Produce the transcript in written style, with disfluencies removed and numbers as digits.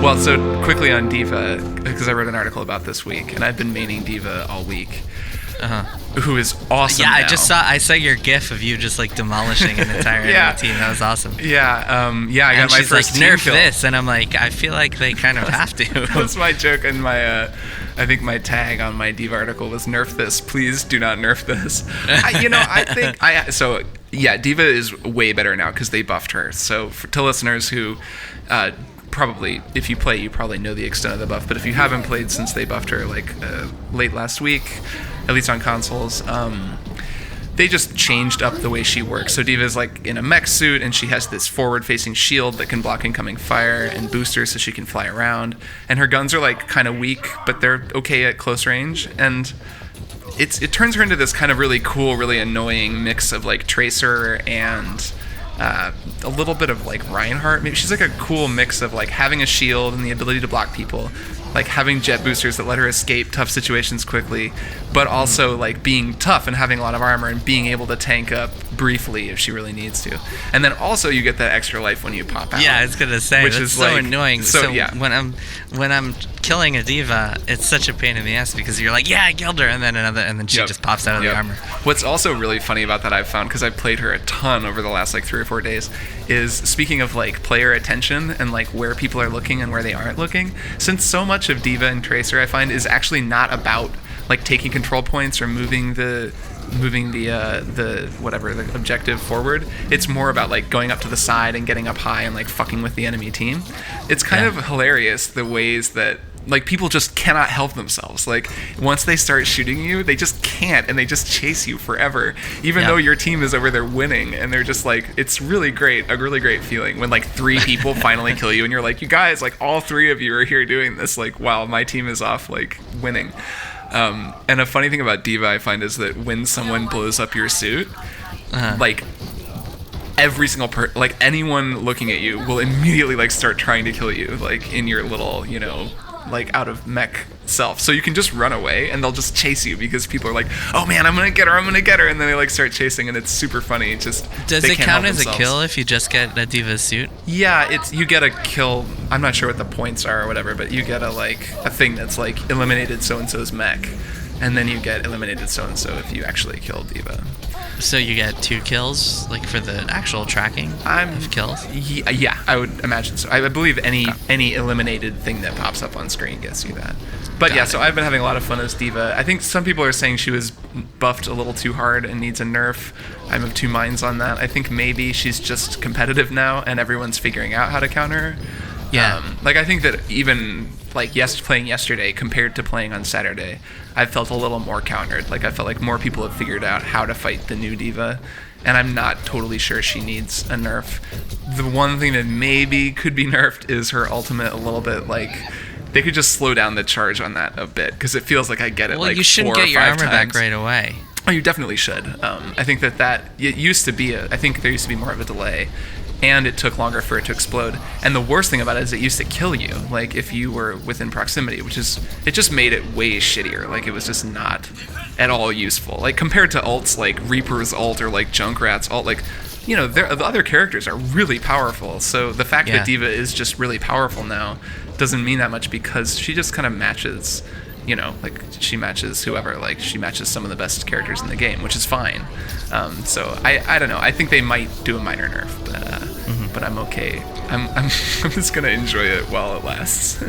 Well, so quickly on D.Va, because I wrote an article about this week, and I've been maining D.Va all week. Who is awesome. Yeah, now. I saw your GIF of you just like demolishing an entire enemy team. That was awesome. Yeah, I got my first team nerf kill. this, and I'm like, I feel like they kind of have to. That's my joke, and my I think my tag on my D.Va article was nerf this. Please do not nerf this. D.Va is way better now because they buffed her. So to listeners who probably, if you play, you probably know the extent of the buff, but if you haven't played since they buffed her late last week, at least on consoles, they just changed up the way she works. So D.Va's like in a mech suit, and she has this forward-facing shield that can block incoming fire and boosters so she can fly around. And her guns are like kind of weak, but they're okay at close range. And it turns her into this kind of really cool, really annoying mix of like Tracer and a little bit of like Reinhardt. Maybe she's like a cool mix of like having a shield and the ability to block people, like having jet boosters that let her escape tough situations quickly, but also like being tough and having a lot of armor and being able to tank up briefly if she really needs to. And then also you get that extra life when you pop out. Yeah, I was gonna say, which that's is so like, annoying. So yeah, when I'm killing a D.Va, it's such a pain in the ass because you're like, yeah, I killed her, and then she just pops out of the armor. What's also really funny about that I've found, because I've played her a ton over the last like 3 or 4 days, is speaking of like player attention and like where people are looking and where they aren't looking, since so much of D.Va and Tracer I find is actually not about like taking control points or moving the objective forward. It's more about like going up to the side and getting up high and like fucking with the enemy team. It's kind of hilarious the ways that like people just cannot help themselves. Like once they start shooting you, they just can't, and they just chase you forever, even though your team is over there winning. And they're just like, it's really great, a really great feeling when like 3 people finally kill you, and you're like, you guys, like all 3 of you are here doing this. Like, wow, my team is off like winning. And a funny thing about D.Va I find is that when someone blows up your suit, like every single like anyone looking at you will immediately like start trying to kill you, like in your little, like out of mech self. So you can just run away and they'll just chase you because people are like, oh man, I'm gonna get her, and then they like start chasing, and it's super funny. Does it count as a kill if you just get a D.Va suit? Yeah, you get a kill. I'm not sure what the points are or whatever, but you get a thing that's like eliminated so and so's mech, and then you get eliminated so and so if you actually kill D.Va. So you get 2 kills, like for the actual tracking of kills? Yeah, I would imagine so. I believe any eliminated thing that pops up on screen gets you that. But so I've been having a lot of fun as D.Va. I think some people are saying she was buffed a little too hard and needs a nerf. I'm of 2 minds on that. I think maybe she's just competitive now and everyone's figuring out how to counter her. Yeah. I think that even playing yesterday compared to playing on Saturday, I felt a little more countered. Like I felt like more people have figured out how to fight the new D.Va, and I'm not totally sure she needs a nerf. The one thing that maybe could be nerfed is her ultimate a little bit. Like they could just slow down the charge on that a bit, because it feels like I get it. Well, you shouldn't get your armor back right away. Oh, you definitely should. I think that it used to be I think there used to be more of a delay, and it took longer for it to explode. And the worst thing about it is it used to kill you, like if you were within proximity, it just made it way shittier. Like it was just not at all useful. Like compared to ults like Reaper's ult or like Junkrat's ult, like the other characters are really powerful. So the fact that D.Va is just really powerful now doesn't mean that much, because she just kind of matches. She matches whoever, like she matches some of the best characters in the game, which is fine. So I don't know. I think they might do a minor nerf, but I'm okay. I'm just gonna enjoy it while it lasts.